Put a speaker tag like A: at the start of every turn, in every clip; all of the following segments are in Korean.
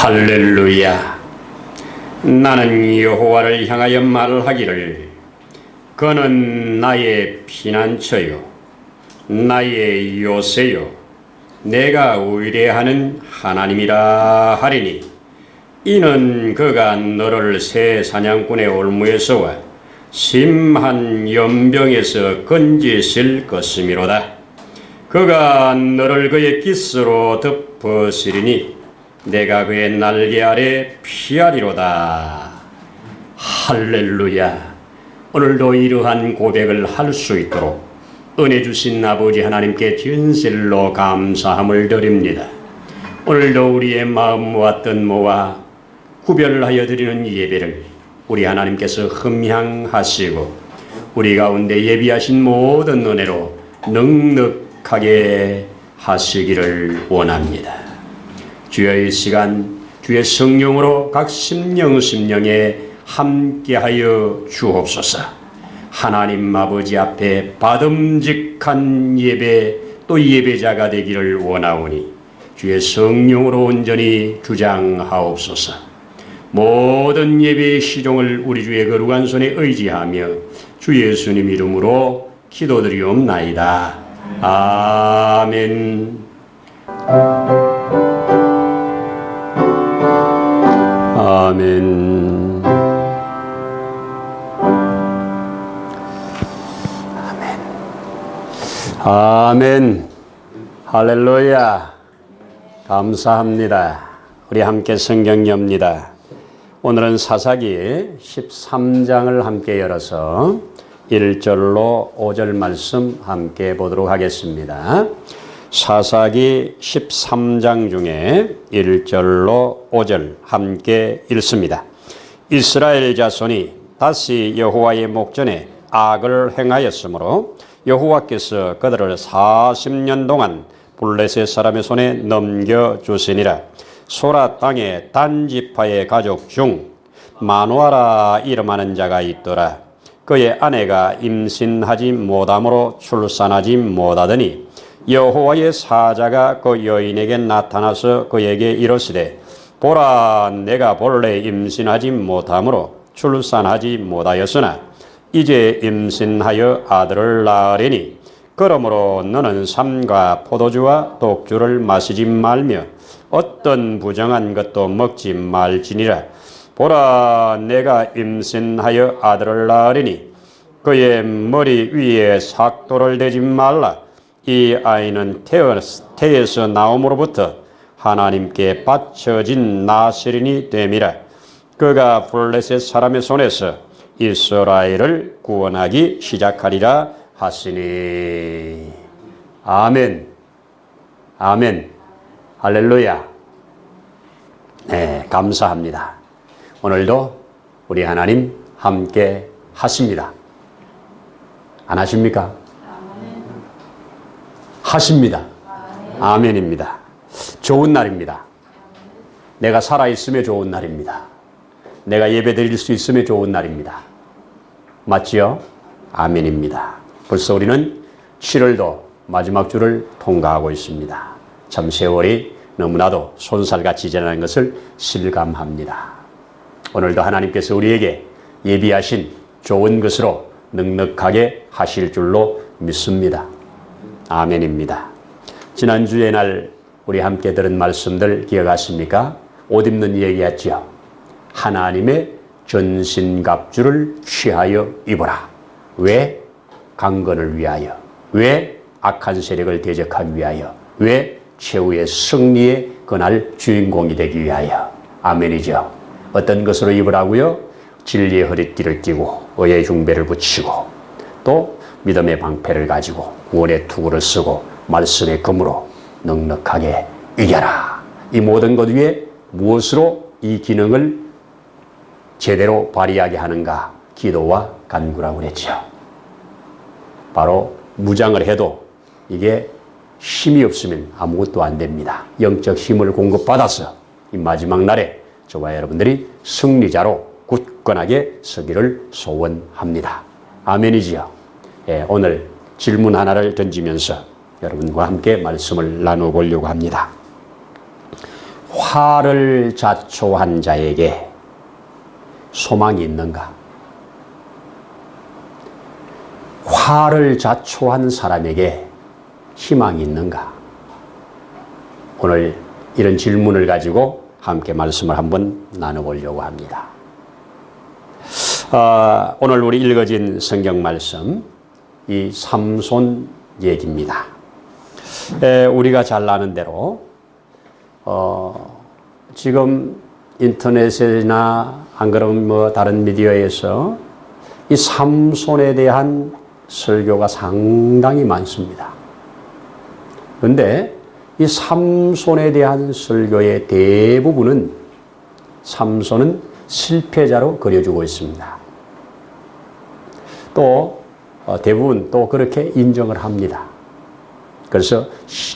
A: 할렐루야. 나는 여호와를 향하여 말하기를 그는 나의 피난처요 나의 요새요 내가 의뢰하는 하나님이라 하리니 이는 그가 너를 새 사냥꾼의 올무에서와 심한 연병에서 건지실 것이미로다. 그가 너를 그의 깃으로 덮으시리니 내가 그의 날개 아래 피하리로다. 할렐루야. 오늘도 이러한 고백을 할 수 있도록 은혜 주신 아버지 하나님께 진실로 감사함을 드립니다. 오늘도 우리의 마음과 뜻모아 구별하여 드리는 예배를 우리 하나님께서 흠향하시고 우리 가운데 예비하신 모든 은혜로 넉넉하게 하시기를 원합니다. 주의 시간, 주의 성령으로 각 심령에 함께하여 주옵소서. 하나님 아버지 앞에 받음직한 예배 또 예배자가 되기를 원하오니 주의 성령으로 온전히 주장하옵소서. 모든 예배의 시종을 우리 주의 거룩한 손에 의지하며 주 예수님 이름으로 기도드리옵나이다. 아멘. 아멘. 아멘. 아멘. 할렐루야. 감사합니다. 우리 함께 성경 엽니다. 오늘은 사사기 13장을 함께 열어서 1절로 5절 말씀 함께 보도록 하겠습니다. 사사기 13장 중에 1절로 5절 함께 읽습니다. 이스라엘 자손이 다시 여호와의 목전에 악을 행하였으므로 여호와께서 그들을 40년 동안 블레셋 사람의 손에 넘겨주시니라. 소라 땅에 단지파의 가족 중 마누아라 이름하는 자가 있더라. 그의 아내가 임신하지 못함으로 출산하지 못하더니 여호와의 사자가 그 여인에게 나타나서 그에게 이르시되 보라, 내가 본래 임신하지 못함으로 출산하지 못하였으나 이제 임신하여 아들을 낳으리니 그러므로 너는 삼과 포도주와 독주를 마시지 말며 어떤 부정한 것도 먹지 말지니라. 보라, 내가 임신하여 아들을 낳으리니 그의 머리 위에 삭도를 대지 말라. 이 아이는 태에서 나옴으로부터 하나님께 바쳐진 나세린이 됨이라. 그가 블레셋 사람의 손에서 이스라엘을 구원하기 시작하리라 하시니. 아멘. 아멘. 할렐루야. 네, 감사합니다. 오늘도 우리 하나님 함께 하십니다. 안 하십니까? 하십니다. 아멘입니다. 좋은 날입니다. 내가 살아있음에 좋은 날입니다. 내가 예배 드릴 수 있음에 좋은 날입니다. 맞지요? 아멘입니다. 벌써 우리는 7월도 마지막 주를 통과하고 있습니다. 참 세월이 너무나도 손살같이 지나는 것을 실감합니다. 오늘도 하나님께서 우리에게 예비하신 좋은 것으로 넉넉하게 하실 줄로 믿습니다. 아멘입니다. 지난주의 날 우리 함께 들은 말씀들 기억하십니까? 옷 입는 얘기였죠. 하나님의 전신갑주를 취하여 입어라. 왜? 강건을 위하여. 왜? 악한 세력을 대적하기 위하여. 왜? 최후의 승리의 그날 주인공이 되기 위하여. 아멘이죠. 어떤 것으로 입으라고요? 진리의 허리띠를 띠고 의의 중배를 붙이고 또 믿음의 방패를 가지고 구원의 투구를 쓰고 말씀의 검으로 넉넉하게 이겨라. 이 모든 것 위에 무엇으로 이 기능을 제대로 발휘하게 하는가? 기도와 간구라고 그랬죠. 바로 무장을 해도 이게 힘이 없으면 아무것도 안 됩니다. 영적 힘을 공급받아서 이 마지막 날에 저와 여러분들이 승리자로 굳건하게 서기를 소원합니다. 아멘이지요. 예, 오늘 질문 하나를 던지면서 여러분과 함께 말씀을 나눠보려고 합니다. 화를 자초한 자에게 소망이 있는가? 화를 자초한 사람에게 희망이 있는가? 오늘 이런 질문을 가지고 함께 말씀을 한번 나눠보려고 합니다. 오늘 우리 읽어진 성경 말씀, 이 삼손 얘기입니다. 우리가 잘 아는 대로 지금 인터넷이나 안 그러면 뭐 다른 미디어에서 이 삼손에 대한 설교가 상당히 많습니다. 그런데 이 삼손에 대한 설교의 대부분은 삼손은 실패자로 그려주고 있습니다. 또 대부분 또 그렇게 인정을 합니다. 그래서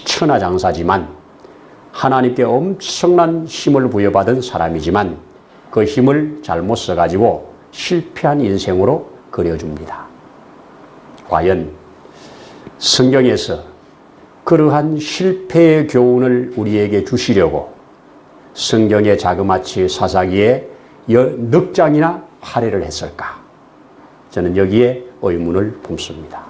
A: 천하장사지만 하나님께 엄청난 힘을 부여받은 사람이지만 그 힘을 잘못 써가지고 실패한 인생으로 그려줍니다. 과연 성경에서 그러한 실패의 교훈을 우리에게 주시려고 성경의 자그마치 사사기에 넉 장이나 할애를 했을까? 저는 여기에 의문을 품습니다.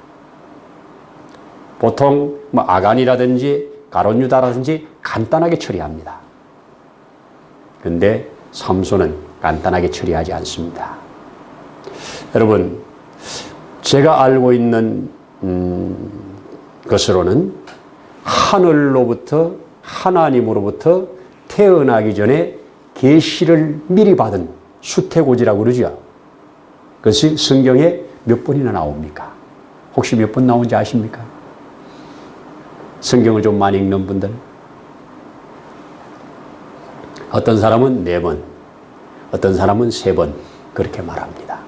A: 보통 뭐 아간이라든지 가론유다라든지 간단하게 처리합니다. 그런데 삼손은 간단하게 처리하지 않습니다. 여러분, 제가 알고 있는 것으로는 하늘로부터 하나님으로부터 태어나기 전에 계시를 미리 받은 수태고지라고 그러죠. 그것이 성경에 몇 번이나 나옵니까? 혹시 몇 번 나온지 아십니까? 성경을 좀 많이 읽는 분들. 어떤 사람은 4번, 어떤 사람은 3번 그렇게 말합니다.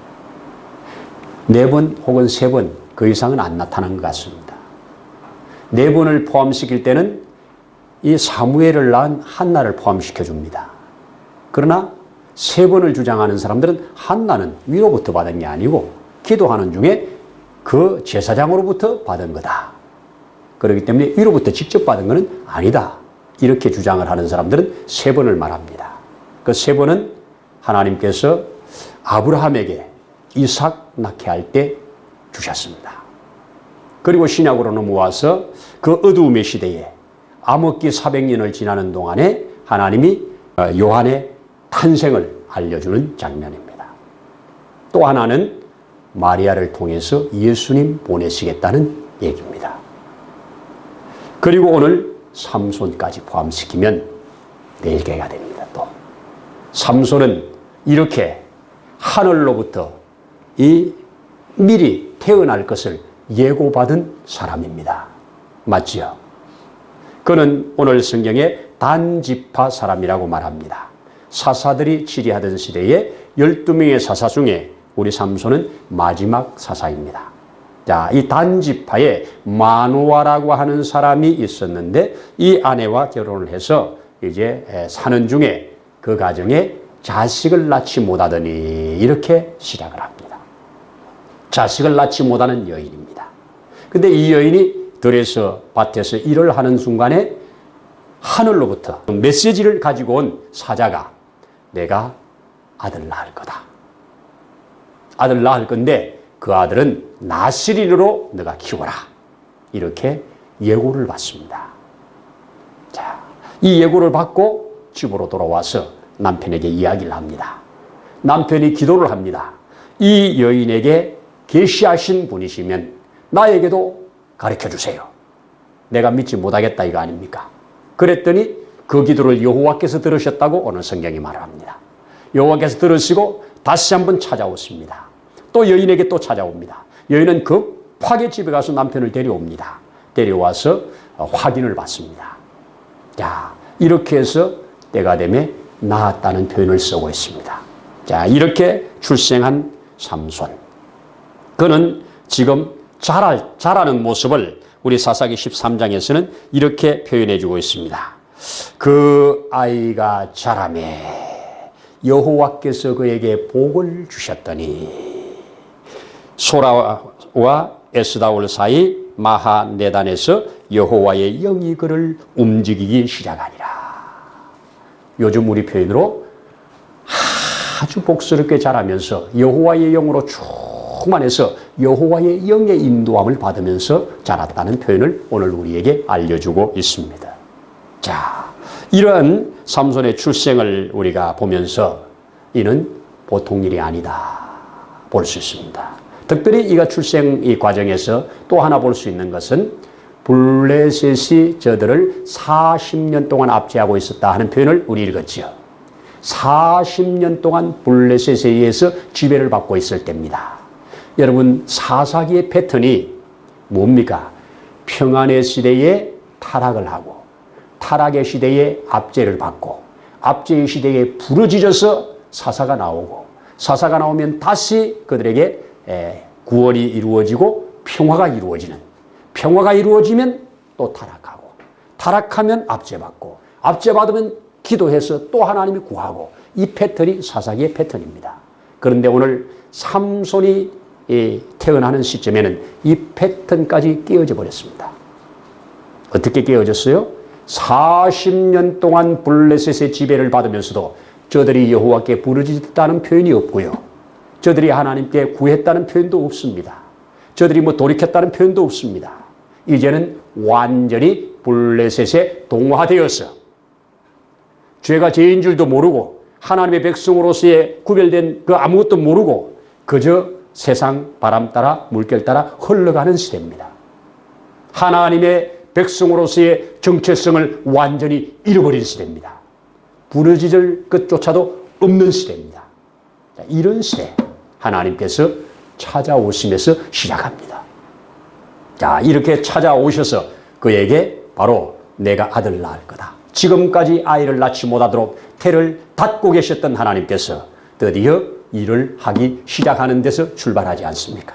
A: 4번 혹은 3번 그 이상은 안 나타난 것 같습니다. 4번을 포함시킬 때는 이 사무엘을 낳은 한나를 포함시켜 줍니다. 그러나 3번을 주장하는 사람들은 한나는 위로부터 받은 게 아니고 기도하는 중에 그 제사장으로부터 받은 거다. 그렇기 때문에 위로부터 직접 받은 것은 아니다. 이렇게 주장을 하는 사람들은 3번을 말합니다. 그 3번은 하나님께서 아브라함에게 이삭 낳게 할 때 주셨습니다. 그리고 신약으로 넘어와서 그 어두움의 시대에 암흑기 400년을 지나는 동안에 하나님이 요한의 탄생을 알려주는 장면입니다. 또 하나는 마리아를 통해서 예수님 보내시겠다는 얘기입니다. 그리고 오늘 삼손까지 포함시키면 4개가 됩니다. 또 삼손은 이렇게 하늘로부터 이 미리 태어날 것을 예고받은 사람입니다. 맞지요? 그는 오늘 성경에 단지파 사람이라고 말합니다. 사사들이 치리하던 시대에 12명의 사사 중에 우리 삼손은 마지막 사사입니다. 자, 이 단지파에 마노아라고 하는 사람이 있었는데 이 아내와 결혼을 해서 이제 사는 중에 그 가정에 자식을 낳지 못하더니 이렇게 시작을 합니다. 자식을 낳지 못하는 여인입니다. 근데 이 여인이 들에서 밭에서 일을 하는 순간에 하늘로부터 메시지를 가지고 온 사자가 내가 아들 낳을 거다. 아들 낳을 건데 그 아들은 나시린으로 너가 키워라. 이렇게 예고를 받습니다. 자, 이 예고를 받고 집으로 돌아와서 남편에게 이야기를 합니다. 남편이 기도를 합니다. 이 여인에게 계시하신 분이시면 나에게도 가르쳐 주세요. 내가 믿지 못하겠다 이거 아닙니까? 그랬더니 그 기도를 여호와께서 들으셨다고 오늘 성경이 말합니다. 여호와께서 들으시고 다시 한번 찾아오십니다. 또 여인에게 또 찾아옵니다. 여인은 급하게 집에 가서 남편을 데려옵니다. 데려와서 확인을 받습니다. 자, 이렇게 해서 때가 되매 낳았다는 표현을 쓰고 있습니다. 자, 이렇게 출생한 삼손. 그는 지금 자라는 모습을 우리 사사기 13장에서는 이렇게 표현해 주고 있습니다. 그 아이가 자라매 여호와께서 그에게 복을 주셨더니 소라와 에스다올 사이 마하네단에서 여호와의 영이 그를 움직이기 시작하니라. 요즘 우리 표현으로 아주 복스럽게 자라면서 여호와의 영으로 충만해서 여호와의 영의 인도함을 받으면서 자랐다는 표현을 오늘 우리에게 알려주고 있습니다. 자, 이러한 삼손의 출생을 우리가 보면서 이는 보통 일이 아니다 볼 수 있습니다. 특별히 이가 출생 이 과정에서 또 하나 볼 수 있는 것은 블레셋이 저들을 40년 동안 압제하고 있었다 하는 표현을 우리 읽었지요. 40년 동안 블레셋에 의해서 지배를 받고 있을 때입니다. 여러분, 사사기의 패턴이 뭡니까? 평안의 시대에 타락을 하고 타락의 시대에 압제를 받고 압제의 시대에 부르짖어서 사사가 나오고 사사가 나오면 다시 그들에게 구원이 이루어지고 평화가 이루어지는, 평화가 이루어지면 또 타락하고 타락하면 압제받고 압제받으면 기도해서 또 하나님이 구하고, 이 패턴이 사사기의 패턴입니다. 그런데 오늘 삼손이 태어나는 시점에는 이 패턴까지 깨어져 버렸습니다. 어떻게 깨어졌어요? 40년 동안 블레셋의 지배를 받으면서도 저들이 여호와께 부르짖었다는 표현이 없고요. 저들이 하나님께 구했다는 표현도 없습니다. 저들이 돌이켰다는 표현도 없습니다. 이제는 완전히 블레셋에 동화되어서 죄가 죄인 줄도 모르고 하나님의 백성으로서의 구별된 그 아무것도 모르고 그저 세상 바람 따라 물결 따라 흘러가는 시대입니다. 하나님의 백성으로서의 정체성을 완전히 잃어버린 시대입니다. 부르짖을 것조차도 없는 시대입니다. 이런 시대 하나님께서 찾아오심에서 시작합니다. 자, 이렇게 찾아오셔서 그에게 바로 내가 아들을 낳을 거다. 지금까지 아이를 낳지 못하도록 태를 닫고 계셨던 하나님께서 드디어 일을 하기 시작하는 데서 출발하지 않습니까?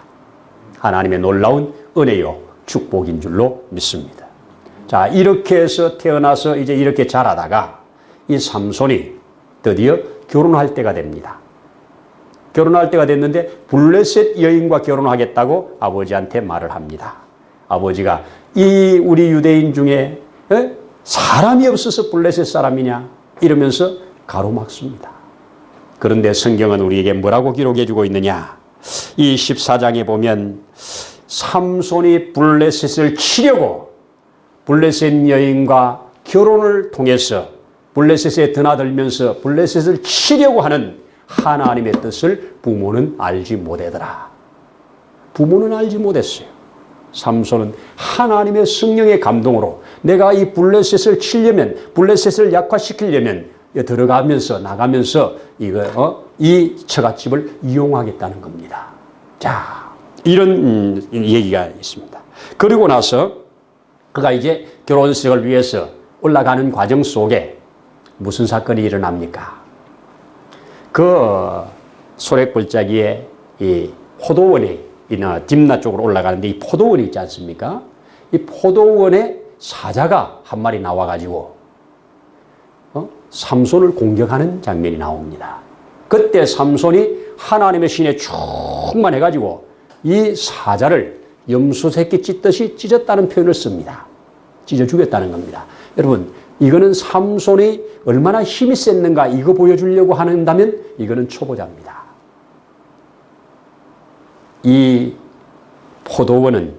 A: 하나님의 놀라운 은혜요 축복인 줄로 믿습니다. 자, 이렇게 해서 태어나서 이제 이렇게 자라다가 이 삼손이 드디어 결혼할 때가 됩니다. 결혼할 때가 됐는데 블레셋 여인과 결혼하겠다고 아버지한테 말을 합니다. 아버지가 이 우리 유대인 중에 사람이 없어서 블레셋 사람이냐 이러면서 가로막습니다. 그런데 성경은 우리에게 뭐라고 기록해 주고 있느냐? 이 14장에 보면 삼손이 블레셋을 치려고 블레셋 여인과 결혼을 통해서 블레셋에 드나들면서 블레셋을 치려고 하는 하나님의 뜻을 부모는 알지 못하더라. 부모는 알지 못했어요. 삼손은 하나님의 성령의 감동으로 내가 이 블레셋을 치려면, 블레셋을 약화시키려면 들어가면서 나가면서 이 처갓집을 이용하겠다는 겁니다. 자, 이런 얘기가 있습니다. 그리고 나서 그가 이제 결혼식을 위해서 올라가는 과정 속에 무슨 사건이 일어납니까? 그 소래골짜기에 이 포도원이 딥나 쪽으로 올라가는데 이 포도원이 있지 않습니까? 이 포도원에 사자가 한 마리 나와가지고 삼손을 공격하는 장면이 나옵니다. 그때 삼손이 하나님의 신에 충만해가지고 이 사자를 염소 새끼 찢듯이 찢었다는 표현을 씁니다. 찢어 죽였다는 겁니다. 여러분, 이거는 삼손이 얼마나 힘이 셌는가 이거 보여주려고 한다면 이거는 초보자입니다. 이 포도원은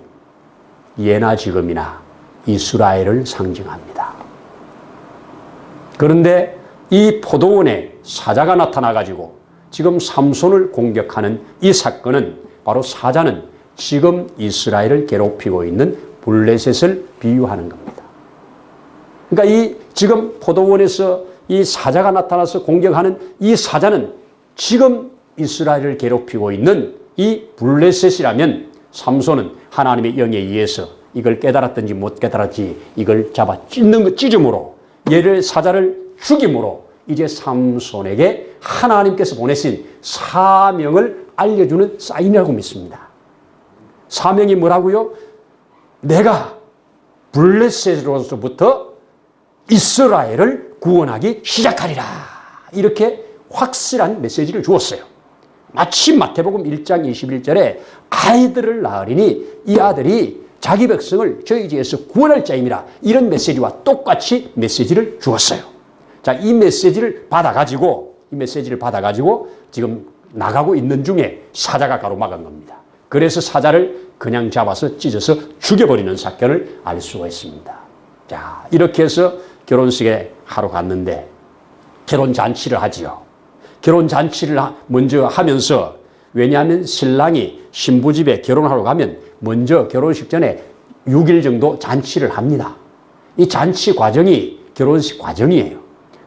A: 예나 지금이나 이스라엘을 상징합니다. 그런데 이 포도원에 사자가 나타나가지고 지금 삼손을 공격하는 이 사건은 바로 사자는 지금 이스라엘을 괴롭히고 있는 블레셋을 비유하는 겁니다. 그러니까 이 지금 포도원에서 이 사자가 나타나서 공격하는 이 사자는 지금 이스라엘을 괴롭히고 있는 이 블레셋이라면 삼손은 하나님의 영에 의해서 이걸 깨달았든지 못 깨달았지 이걸 잡아 찢음으로 얘를 사자를 죽임으로 이제 삼손에게 하나님께서 보내신 사명을 알려주는 사인이라고 믿습니다. 사명이 뭐라고요? 내가 블레셋으로부터 이스라엘을 구원하기 시작하리라. 이렇게 확실한 메시지를 주었어요. 마치 마태복음 1장 21절에 아이들을 낳으리니 이 아들이 자기 백성을 저희 집에서 구원할 자임이라 이런 메시지와 똑같이 메시지를 주었어요. 자, 이 메시지를 받아가지고 지금 나가고 있는 중에 사자가 가로막은 겁니다. 그래서 사자를 그냥 잡아서 찢어서 죽여버리는 사건을 알 수가 있습니다. 자, 이렇게 해서 결혼식에 하러 갔는데 결혼 잔치를 하지요. 결혼 잔치를 먼저 하면서, 왜냐하면 신랑이 신부 집에 결혼하러 가면 먼저 결혼식 전에 6일 정도 잔치를 합니다. 이 잔치 과정이 결혼식 과정이에요.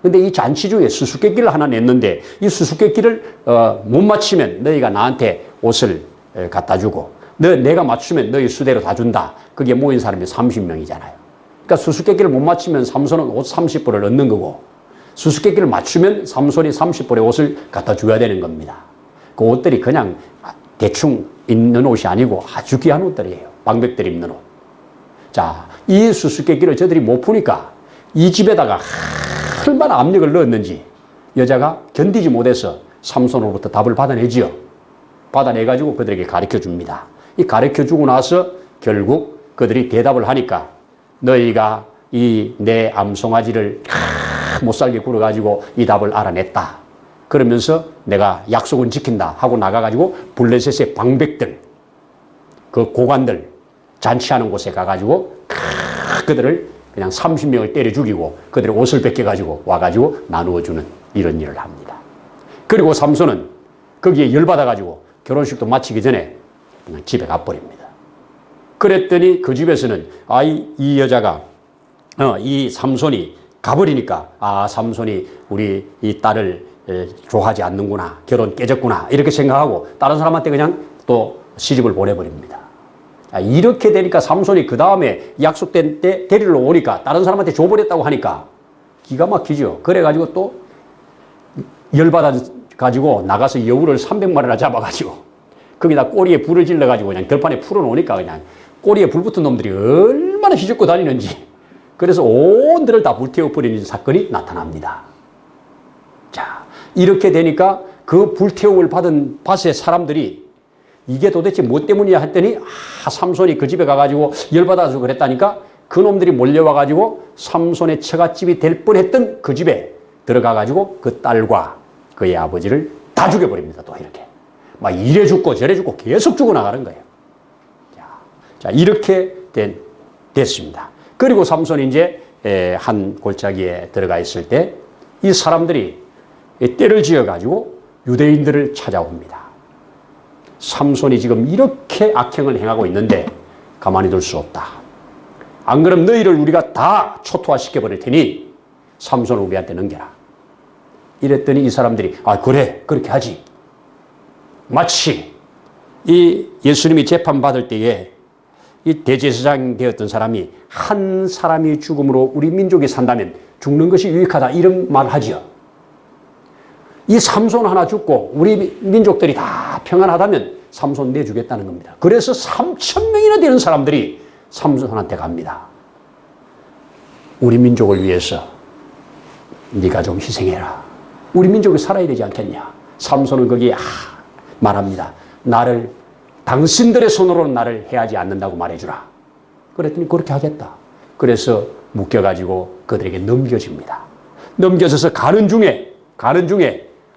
A: 근데 이 잔치 중에 수수께끼를 하나 냈는데, 이 수수께끼를 못 맞추면 너희가 나한테 옷을 갖다 주고, 내가 맞추면 너희 수대로 다 준다. 그게 모인 사람이 30명이잖아요. 그러니까 수수께끼를 못 맞추면 삼손은 옷 30벌을 얻는 거고, 수수께끼를 맞추면 삼손이 30벌의 옷을 갖다 줘야 되는 겁니다. 그 옷들이 그냥 대충 입는 옷이 아니고 아주 귀한 옷들이에요. 방백들이 입는 옷. 자, 이 수수께끼를 저들이 못 푸니까 이 집에다가 얼마나 압력을 넣었는지 여자가 견디지 못해서 삼손으로부터 답을 받아내지요. 받아내가지고 그들에게 가르쳐 줍니다. 이 가르쳐 주고 나서 결국 그들이 대답을 하니까, 너희가 이 내 암송아지를 못 살게 굴어가지고 이 답을 알아냈다. 그러면서 내가 약속은 지킨다 하고 나가가지고 블레셋의 방백들, 그 고관들 잔치하는 곳에 가가지고 그들을 그냥 30명을 때려 죽이고 그들의 옷을 벗겨가지고 와가지고 나누어주는 이런 일을 합니다. 그리고 삼손은 거기에 열받아가지고 결혼식도 마치기 전에 그냥 집에 가버립니다. 그랬더니 그 집에서는 이 여자가 이 삼손이 가버리니까 삼손이 우리 이 딸을 좋아하지 않는구나, 결혼 깨졌구나 이렇게 생각하고 다른 사람한테 그냥 또 시집을 보내버립니다. 이렇게 되니까 삼손이 그 다음에 약속된 때 데리러 오니까 다른 사람한테 줘버렸다고 하니까 기가 막히죠. 그래가지고 또 열받아가지고 나가서 여우를 300마리나 잡아가지고 거기다 꼬리에 불을 질러가지고 그냥 들판에 풀어놓으니까 그냥 꼬리에 불 붙은 놈들이 얼마나 휘젓고 다니는지, 그래서 온 들을 다 불태워버리는 사건이 나타납니다. 자, 이렇게 되니까 그 불태움을 받은 밭의 사람들이 이게 도대체 뭐 때문이야 했더니 삼손이 그 집에 가가지고 열받아서 그랬다니까 그 놈들이 몰려와가지고 삼손의 처갓집이 될 뻔했던 그 집에 들어가가지고 그 딸과 그의 아버지를 다 죽여버립니다. 또 이렇게 막 이래 죽고 저래 죽고 계속 죽어나가는 거예요. 자, 이렇게 됐습니다. 그리고 삼손이 이제 한 골짜기에 들어가 있을 때 이 사람들이 떼를 지어가지고 유대인들을 찾아옵니다. 삼손이 지금 이렇게 악행을 행하고 있는데 가만히 둘 수 없다. 안 그럼 너희를 우리가 다 초토화시켜버릴 테니 삼손을 우리한테 넘겨라. 이랬더니 이 사람들이 그래 그렇게 하지. 마치 이 예수님이 재판받을 때에 이 대제사장 되었던 사람이 한 사람이 죽음으로 우리 민족이 산다면 죽는 것이 유익하다 이런 말을 하죠. 이 삼손 하나 죽고 우리 민족들이 다 평안하다면 삼손 내주겠다는 겁니다. 그래서 3,000명이나 되는 사람들이 삼손한테 갑니다. 우리 민족을 위해서 네가 좀 희생해라. 우리 민족이 살아야 되지 않겠냐. 삼손은 거기에 말합니다. 나를 당신들의 손으로는 나를 해하지 않는다고 말해주라. 그랬더니 그렇게 하겠다. 그래서 묶여가지고 그들에게 넘겨집니다. 넘겨져서 가는 중에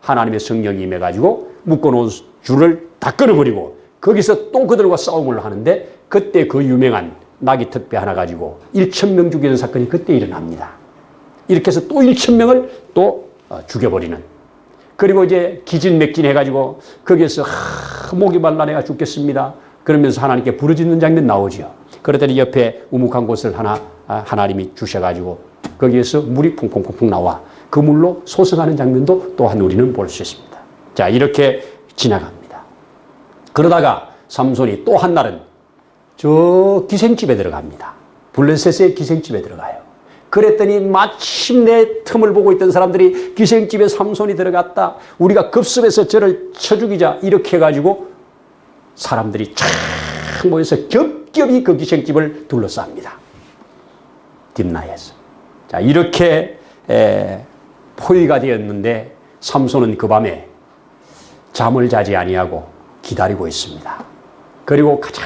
A: 하나님의 성령이 임해가지고 묶어놓은 줄을 다 끊어버리고 거기서 또 그들과 싸움을 하는데 그때 그 유명한 나귀 턱배 하나 가지고 1,000명 죽이는 사건이 그때 일어납니다. 이렇게 해서 또 1,000명을 또 죽여버리는. 그리고 이제 기진맥진 해가지고 거기에서 목이 말라 내가 죽겠습니다. 그러면서 하나님께 부르짖는 장면 나오죠. 그러더니 옆에 우묵한 곳을 하나님이 주셔가지고 거기에서 물이 퐁퐁퐁 나와 그 물로 소성하는 장면도 또한 우리는 볼 수 있습니다. 자, 이렇게 지나갑니다. 그러다가 삼손이 또 한날은 저 기생집에 들어갑니다. 블레셋의 기생집에 들어가요. 그랬더니 마침내 틈을 보고 있던 사람들이 기생집에 삼손이 들어갔다. 우리가 급습해서 저를 쳐 죽이자. 이렇게 해가지고 사람들이 쫙 모여서 겹겹이 그 기생집을 둘러쌉니다. 딥나에서. 자, 이렇게 포위가 되었는데 삼손은 그 밤에 잠을 자지 아니하고 기다리고 있습니다. 그리고 가장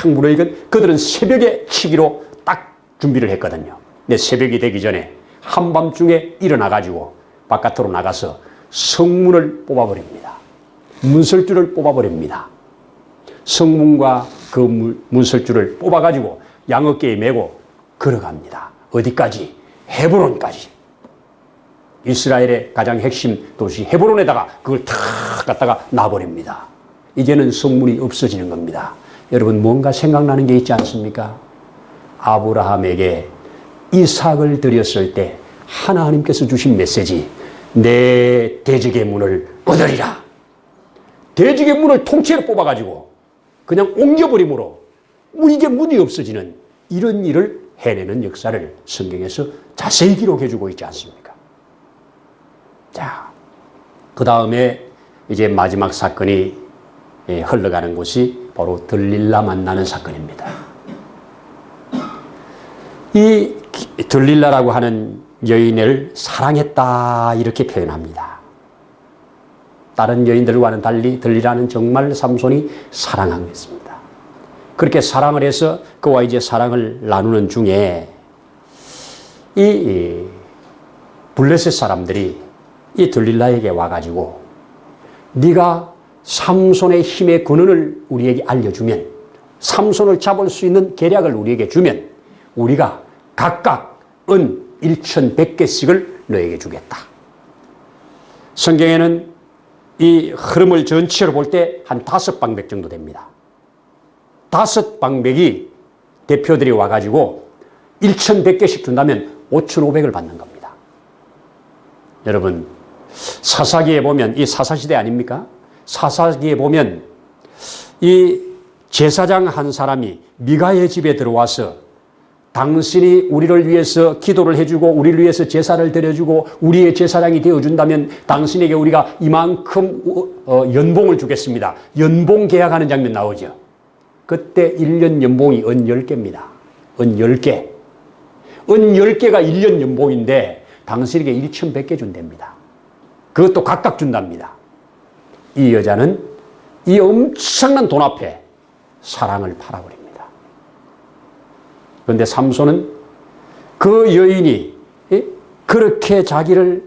A: 무르익은 그들은 새벽에 치기로 딱 준비를 했거든요. 근데 새벽이 되기 전에 한밤중에 일어나가지고 바깥으로 나가서 성문을 뽑아버립니다. 문설주를 뽑아버립니다. 성문과 그 문설주를 뽑아가지고 양어깨에 메고 걸어갑니다. 어디까지? 헤브론까지. 이스라엘의 가장 핵심 도시 헤브론에다가 그걸 탁 갖다가 놔버립니다. 이제는 성문이 없어지는 겁니다. 여러분, 뭔가 생각나는 게 있지 않습니까? 아브라함에게 이삭을 드렸을 때 하나님께서 주신 메시지, 내 대적의 문을 얻으리라. 대적의 문을 통째로 뽑아가지고 그냥 옮겨버림으로 이게 문이 없어지는 이런 일을 해내는 역사를 성경에서 자세히 기록해주고 있지 않습니까? 자, 그 다음에 이제 마지막 사건이 흘러가는 곳이 바로 들릴라 만나는 사건입니다. 이 들릴라라고 하는 여인을 사랑했다 이렇게 표현합니다. 다른 여인들과는 달리 들릴라는 정말 삼손이 사랑하겠습니다. 그렇게 사랑을 해서 그와 이제 사랑을 나누는 중에 이 블레셋 사람들이 이 들릴라에게 와가지고 네가 삼손의 힘의 근원을 우리에게 알려주면, 삼손을 잡을 수 있는 계략을 우리에게 주면 우리가 각각 은 1,100개씩을 너에게 주겠다. 성경에는 이 흐름을 전체로 볼 때 한 5방백 정도 됩니다. 5방백이 대표들이 와가지고 1,100개씩 준다면 5,500을 받는 겁니다. 여러분, 사사기에 보면, 이 사사시대 아닙니까? 사사기에 보면 이 제사장 한 사람이 미가의 집에 들어와서 당신이 우리를 위해서 기도를 해주고 우리를 위해서 제사를 드려주고 우리의 제사장이 되어준다면 당신에게 우리가 이만큼 연봉을 주겠습니다. 연봉 계약하는 장면 나오죠. 그때 1년 연봉이 은 10개입니다. 은 10개. 은 10개가 1년 연봉인데 당신에게 1,100개 준답니다. 그것도 각각 준답니다. 이 여자는 이 엄청난 돈 앞에 사랑을 팔아버립니다. 그런데 삼손은 그 여인이 그렇게 자기를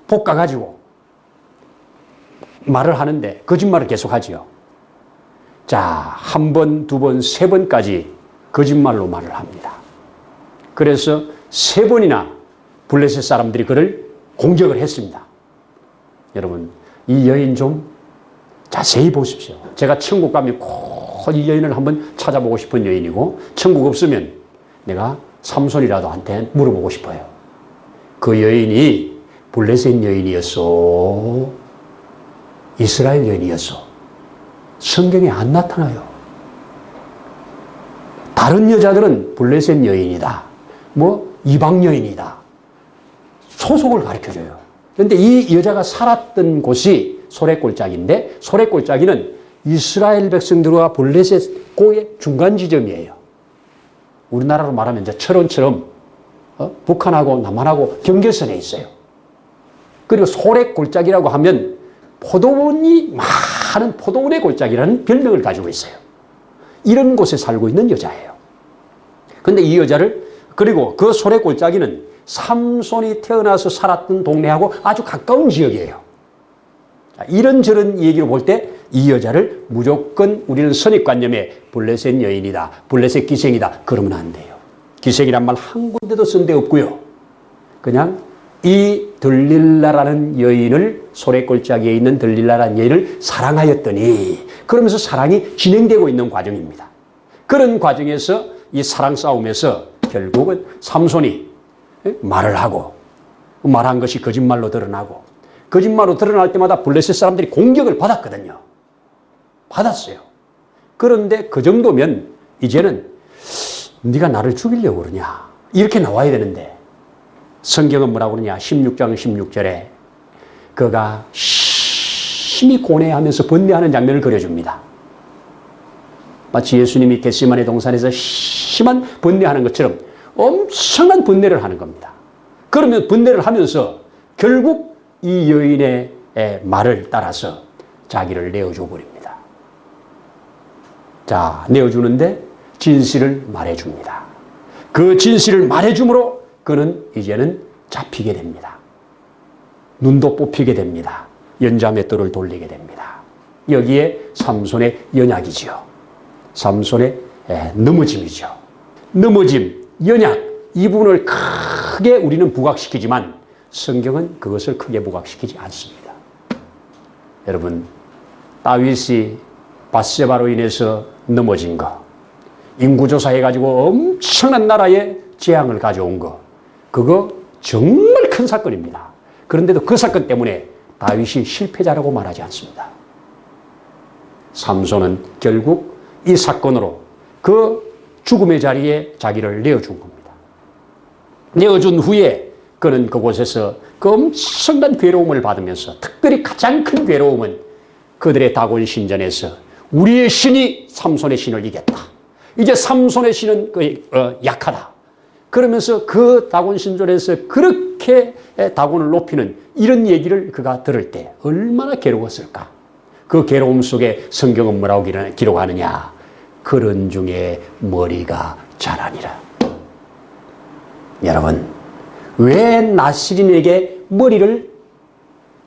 A: 볶아가지고 말을 하는데 거짓말을 계속하지요. 자, 한 번, 두 번, 세 번까지 거짓말로 말을 합니다. 그래서 3번이나 블레셋 사람들이 그를 공격을 했습니다. 여러분, 이 여인 좀 자세히 보십시오. 제가 천국 가면 꼭 이 여인을 한번 찾아보고 싶은 여인이고, 천국 없으면 내가 삼손이라도 한테 물어보고 싶어요. 그 여인이 블레셋 여인이었어? 이스라엘 여인이었어? 성경에 안 나타나요. 다른 여자들은 블레셋 여인이다, 이방 여인이다, 소속을 가르쳐줘요. 그런데 이 여자가 살았던 곳이 소래골짜기인데, 소래골짜기는 이스라엘 백성들과 블레셋 고의 중간 지점이에요. 우리나라로 말하면 이제 철원처럼 북한하고 남한하고 경계선에 있어요. 그리고 소래골짜기라고 하면 포도원이 많은 포도원의 골짜기라는 별명을 가지고 있어요. 이런 곳에 살고 있는 여자예요. 그런데 이 여자를, 그리고 그 소래골짜기는 삼손이 태어나서 살았던 동네하고 아주 가까운 지역이에요. 이런저런 얘기로 볼 때 이 여자를 무조건 우리는 선입관념에 블레셋 여인이다, 블레셋 기생이다, 그러면 안 돼요. 기생이란 말 한 군데도 쓴 데 없고요. 그냥 이 들릴라라는 여인을, 소래골짜기에 있는 들릴라라는 여인을 사랑하였더니, 그러면서 사랑이 진행되고 있는 과정입니다. 그런 과정에서 이 사랑 싸움에서 결국은 삼손이 말을 하고, 말한 것이 거짓말로 드러나고, 거짓말로 드러날 때마다 블레셋 사람들이 공격을 받았거든요. 받았어요. 그런데 그 정도면 이제는 네가 나를 죽이려고 그러냐, 이렇게 나와야 되는데, 성경은 뭐라고 그러냐, 16장 16절에 그가 심히 고뇌하면서 번뇌하는 장면을 그려줍니다. 마치 예수님이 겟세마네 동산에서 심한 번뇌하는 것처럼 엄청난 번뇌를 하는 겁니다. 그러면 번뇌를 하면서 결국 이 여인의 말을 따라서 자기를 내어줘 버립니다. 자, 내어주는데 진실을 말해줍니다. 그 진실을 말해줌으로 그는 이제는 잡히게 됩니다. 눈도 뽑히게 됩니다. 연자맷돌을 돌리게 됩니다. 여기에 삼손의 연약이지요. 삼손의 넘어짐이죠. 넘어짐, 연약, 이 부분을 크게 우리는 부각시키지만 성경은 그것을 크게 부각시키지 않습니다. 여러분, 다윗이 밧세바로 인해서 넘어진 거, 인구조사해가지고 엄청난 나라에 재앙을 가져온 거, 그거 정말 큰 사건입니다. 그런데도 그 사건 때문에 다윗이 실패자라고 말하지 않습니다. 삼손은 결국 이 사건으로 그 죽음의 자리에 자기를 내어준 겁니다. 내어준 후에 그는 그곳에서 그 엄청난 괴로움을 받으면서, 특별히 가장 큰 괴로움은 그들의 다곤 신전에서 우리의 신이 삼손의 신을 이겼다. 이제 삼손의 신은 약하다. 그러면서 그 다곤 신전에서 그렇게 다곤을 높이는 이런 얘기를 그가 들을 때 얼마나 괴로웠을까. 그 괴로움 속에 성경은 뭐라고 기록하느냐. 그런 중에 머리가 자라니라. 여러분, 왜 나시린에게 머리를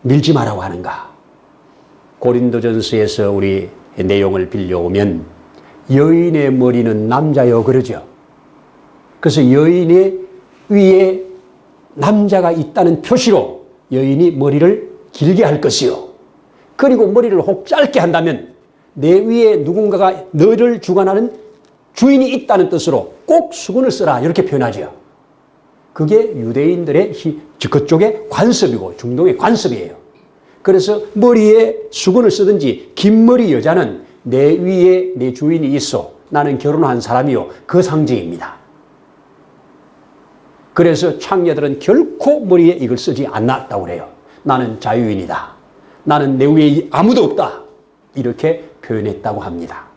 A: 밀지 말라고 하는가? 고린도전서에서 우리 내용을 빌려오면 여인의 머리는 남자여 그러죠. 그래서 여인의 위에 남자가 있다는 표시로 여인이 머리를 길게 할 것이요. 그리고 머리를 혹 짧게 한다면 내 위에 누군가가 너를 주관하는 주인이 있다는 뜻으로 꼭 수건을 써라 이렇게 표현하죠. 그게 유대인들의 그쪽의 관습이고 중동의 관습이에요. 그래서 머리에 수건을 쓰든지 긴 머리 여자는 내 위에 내 주인이 있어. 나는 결혼한 사람이요. 그 상징입니다. 그래서 창녀들은 결코 머리에 이걸 쓰지 않았다고 그래요. 나는 자유인이다. 나는 내 위에 아무도 없다. 이렇게 표현했다고 합니다.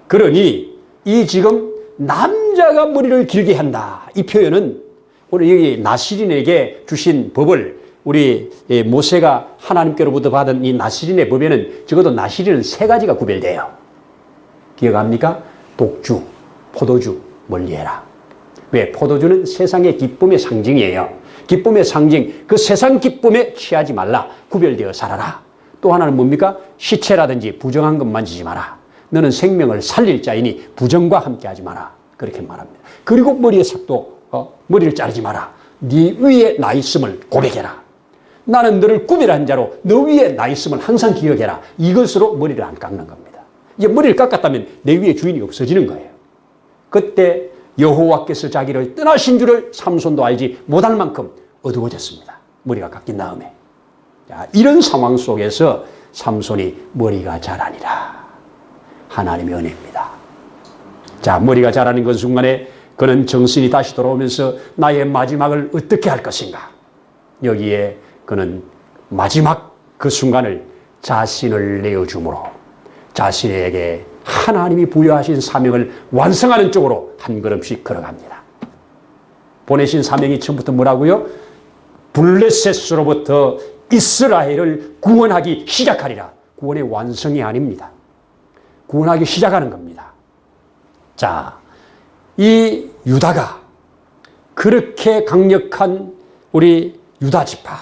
A: 그러니 이 지금 남자가 머리를 길게 한다. 이 표현은 오늘 여기 나시린에게 주신 법을 우리 모세가 하나님께로부터 받은 이 나시린의 법에는 적어도 나시린은 세 가지가 구별돼요. 기억합니까? 독주, 포도주 멀리해라. 왜? 포도주는 세상의 기쁨의 상징이에요. 기쁨의 상징, 그 세상 기쁨에 취하지 말라. 구별되어 살아라. 또 하나는 뭡니까? 시체라든지 부정한 것 만지지 마라. 너는 생명을 살릴 자이니 부정과 함께하지 마라. 그렇게 말합니다. 그리고 머리에 삭도 머리를 자르지 마라. 네 위에 나 있음을 고백해라. 나는 너를 구별한 자로 너 위에 나 있음을 항상 기억해라. 이것으로 머리를 안 깎는 겁니다. 이제 머리를 깎았다면 내 위에 주인이 없어지는 거예요. 그때 여호와께서 자기를 떠나신 줄을 삼손도 알지 못할 만큼 어두워졌습니다. 머리가 깎인 다음에. 자, 이런 상황 속에서 삼손이 머리가 자라니라. 하나님의 은혜입니다. 자, 머리가 자라는 그 순간에 그는 정신이 다시 돌아오면서 나의 마지막을 어떻게 할 것인가. 여기에 그는 마지막 그 순간을 자신을 내어줌으로 자신에게 하나님이 부여하신 사명을 완성하는 쪽으로 한 걸음씩 걸어갑니다. 보내신 사명이 처음부터 뭐라고요? 블레셋으로부터 이스라엘을 구원하기 시작하리라. 구원의 완성이 아닙니다. 구원하기 시작하는 겁니다. 자, 이 유다가 그렇게 강력한 우리 유다 지파,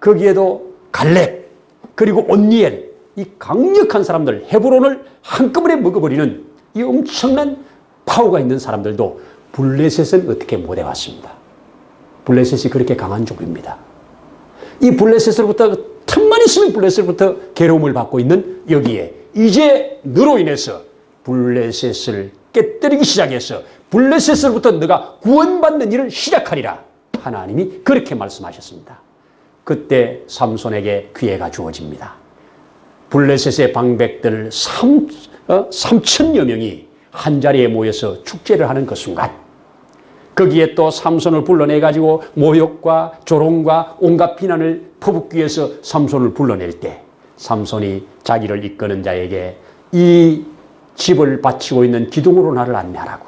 A: 거기에도 갈렙, 그리고 온니엘, 이 강력한 사람들, 헤브론을 한꺼번에 먹어버리는 이 엄청난 파워가 있는 사람들도 블레셋은 어떻게 못 해왔습니다. 블레셋이 그렇게 강한 족입니다. 이 블레셋으로부터 틈만 있으면 블레셋으로부터 괴로움을 받고 있는 여기에 이제 너로 인해서 블레셋을 깨뜨리기 시작해서 블레셋으로부터 너가 구원받는 일을 시작하리라. 하나님이 그렇게 말씀하셨습니다. 그때 삼손에게 기회가 주어집니다. 블레셋의 방백들 3천여 명이 한자리에 모여서 축제를 하는 그 순간, 거기에 또 삼손을 불러내가지고 모욕과 조롱과 온갖 비난을 퍼붓기 위해서 삼손을 불러낼 때 삼손이 자기를 이끄는 자에게 이 집을 바치고 있는 기둥으로 나를 안내하라고,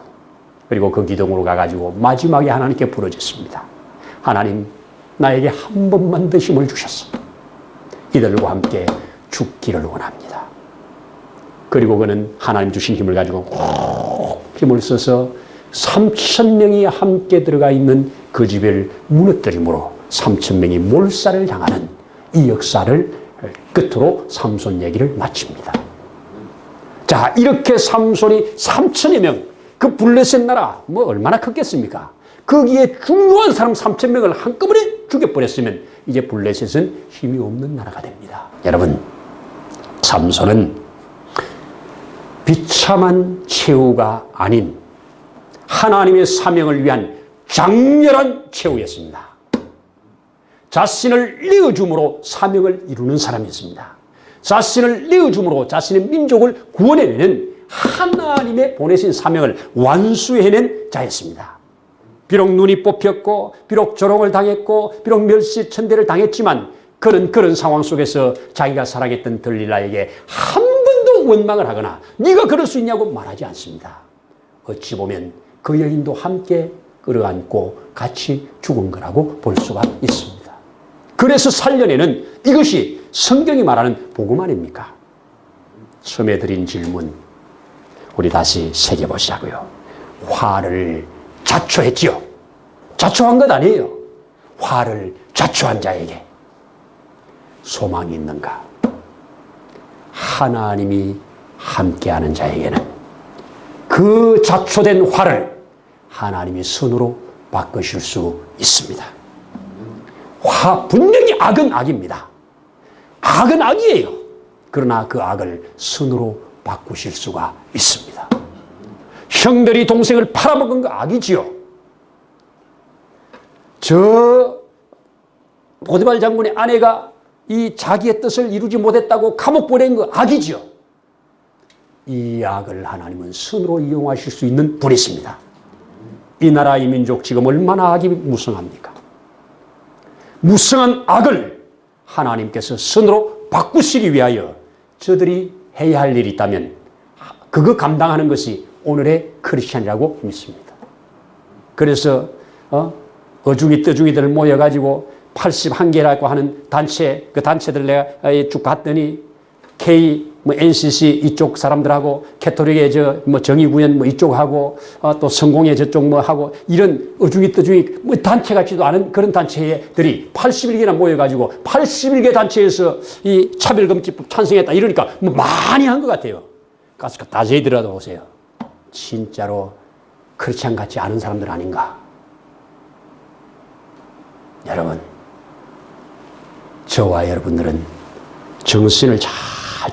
A: 그리고 그 기둥으로 가가지고 마지막에 하나님께 부르짖습니다. 하나님, 나에게 한 번만 더 힘을 주셨어. 이들과 함께 죽기를 원합니다. 그리고 그는 하나님 주신 힘을 가지고 힘을 써서 3,000명이 함께 들어가 있는 그 그 집을 무너뜨림으로 3,000명이 몰살을 당하는 이 역사를 끝으로 삼손 얘기를 마칩니다. 자, 이렇게 삼손이 3,000여 명, 그 블레셋 나라 뭐 얼마나 컸겠습니까? 거기에 중요한 사람 3,000명을 한꺼번에 죽여버렸으면 이제 블레셋은 힘이 없는 나라가 됩니다. 여러분, 삼손은 비참한 최후가 아닌 하나님의 사명을 위한 장렬한 최후였습니다. 자신을 내어줌으로 사명을 이루는 사람이었습니다. 자신을 내어줌으로 자신의 민족을 구원해내는 하나님의 보내신 사명을 완수해낸 자였습니다. 비록 눈이 뽑혔고 비록 조롱을 당했고 비록 멸시천대를 당했지만 그는 그런 상황 속에서 자기가 사랑했던 들릴라에게 한 번도 원망을 하거나 네가 그럴 수 있냐고 말하지 않습니다. 어찌 보면 그 여인도 함께 끌어안고 같이 죽은 거라고 볼 수가 있습니다. 그래서 살려내는 이것이 성경이 말하는 복음 아닙니까? 처음에 드린 질문 우리 다시 새겨보시자고요. 화를 자초했지요. 자초한 것 아니에요. 화를 자초한 자에게 소망이 있는가? 하나님이 함께하는 자에게는 그 자초된 화를 하나님이 선으로 바꾸실 수 있습니다. 분명히 악은 악입니다. 악은 악이에요. 그러나 그 악을 선으로 바꾸실 수가 있습니다. 형들이 동생을 팔아먹은 거 악이지요. 저 보디발 장군의 아내가 이 자기의 뜻을 이루지 못했다고 감옥 보낸 거 악이지요. 이 악을 하나님은 선으로 이용하실 수 있는 분이십니다. 이 나라 이 민족 지금 얼마나 악이 무성합니까? 무성한 악을 하나님께서 선으로 바꾸시기 위하여 저들이 해야 할 일이 있다면 그거 감당하는 것이 오늘의 크리스찬이라고 믿습니다. 그래서 어중이 떠중이들 모여가지고 81개라고 하는 단체, 그 단체들 내가 쭉 봤더니 NCC 이쪽 사람들하고 캐토릭의 정의구현 이쪽하고 또 성공회 저쪽 하고 이런 어중이 떠중이 단체 같지도 않은 그런 단체들이 81개나 모여가지고 81개 단체에서 이 차별금지법 찬성했다 이러니까 많이 한 것 같아요. 가서 자세히 들어보세요. 진짜로 크리스찬 같지 않은 사람들 아닌가? 여러분, 저와 여러분들은 정신을 잘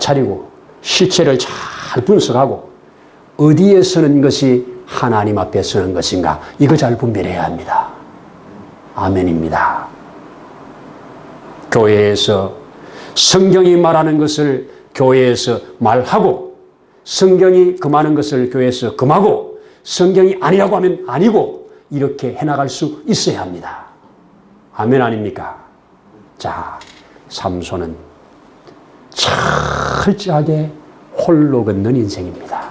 A: 차리고 실체를 잘 분석하고 어디에 서는 것이 하나님 앞에 서는 것인가 이거 잘 분별해야 합니다. 아멘입니다. 교회에서 성경이 말하는 것을 교회에서 말하고 성경이 금하는 것을 교회에서 금하고 성경이 아니라고 하면 아니고 이렇게 해나갈 수 있어야 합니다. 아멘 아닙니까? 자, 삼손은 철저하게 홀로 걷는 인생입니다.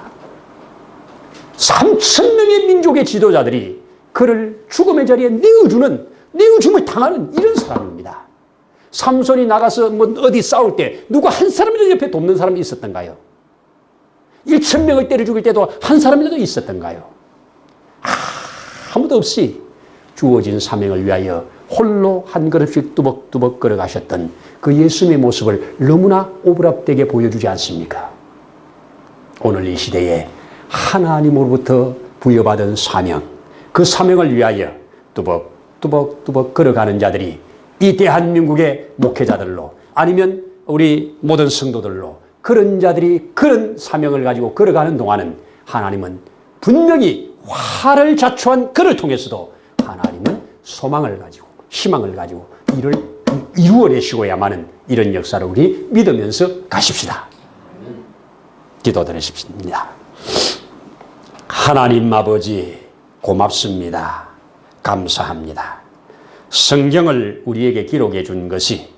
A: 3,000명의 민족의 지도자들이 그를 죽음의 자리에 내어줌을 당하는 이런 사람입니다. 삼손이 나가서 어디 싸울 때 누구 한 사람이라도 옆에 돕는 사람이 있었던가요? 1,000명을 때려 죽일 때도 한 사람이라도 있었던가요? 아무도 없이 주어진 사명을 위하여 홀로 한 걸음씩 뚜벅뚜벅 걸어가셨던 그 예수님의 모습을 너무나 오브랍되게 보여주지 않습니까? 오늘 이 시대에 하나님으로부터 부여받은 사명, 그 사명을 위하여 뚜벅뚜벅 걸어가는 자들이 이 대한민국의 목회자들로 아니면 우리 모든 성도들로 그런 자들이 그런 사명을 가지고 걸어가는 동안은 하나님은 분명히 화를 자초한 그를 통해서도 하나님은 소망을 가지고 희망을 가지고 이를 이루어내시고야만은 이런 역사를 우리 믿으면서 가십시다. 기도드리십니다. 하나님 아버지 고맙습니다. 감사합니다. 성경을 우리에게 기록해 준 것이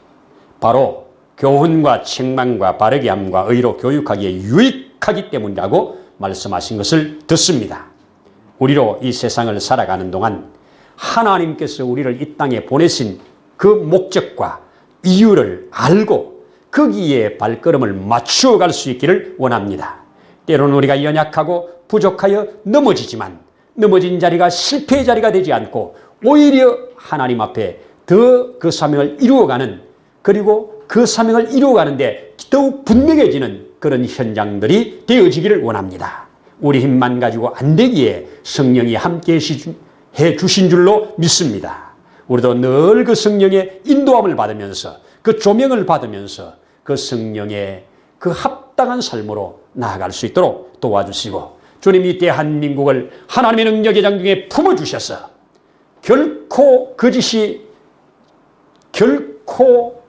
A: 바로 교훈과 책망과 바르게 함과 의로 교육하기에 유익하기 때문이라고 말씀하신 것을 듣습니다. 우리로 이 세상을 살아가는 동안 하나님께서 우리를 이 땅에 보내신 그 목적과 이유를 알고 거기에 발걸음을 맞추어 갈 수 있기를 원합니다. 때로는 우리가 연약하고 부족하여 넘어지지만 넘어진 자리가 실패의 자리가 되지 않고 오히려 하나님 앞에 더 그 사명을 이루어가는, 그리고 그 사명을 이루어가는데 더욱 분명해지는 그런 현장들이 되어지기를 원합니다. 우리 힘만 가지고 안 되기에 성령이 함께 해 주신 줄로 믿습니다. 우리도 늘 그 성령의 인도함을 받으면서, 그 조명을 받으면서 그 성령의 그 합당한 삶으로 나아갈 수 있도록 도와주시고, 주님이 대한민국을 하나님의 능력의 장중에 품어주셔서 결코 거짓이, 결코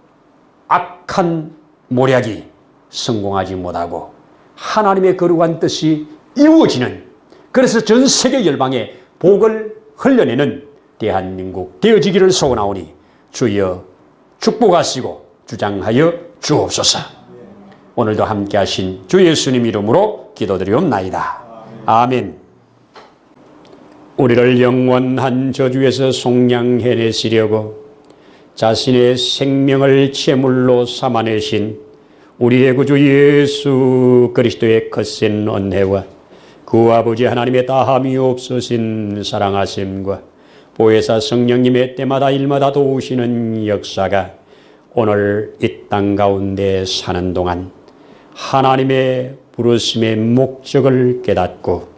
A: 악한 모략이 성공하지 못하고 하나님의 거룩한 뜻이 이루어지는, 그래서 전 세계 열방에 복을 흘려내는 대한민국 되어지기를 소원하오니 주여 축복하시고 주장하여 주옵소서. 오늘도 함께 하신 주 예수님 이름으로 기도드리옵나이다. 아멘. 우리를 영원한 저주에서 속량해내시려고 자신의 생명을 제물로 삼아내신 우리의 구주 예수 그리스도의 거센 은혜와 그 아버지 하나님의 다함이 없으신 사랑하심과 보혜사 성령님의 때마다 일마다 도우시는 역사가 오늘 이 땅 가운데 사는 동안 하나님의 부르심의 목적을 깨닫고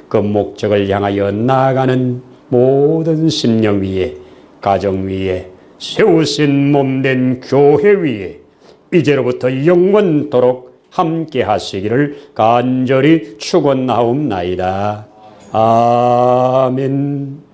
A: 그 목적을 향하여 나아가는 모든 심령 위에, 가정 위에, 세우신 몸된 교회 위에 이제로부터 영원토록 함께 하시기를 간절히 축원하옵나이다. 아멘.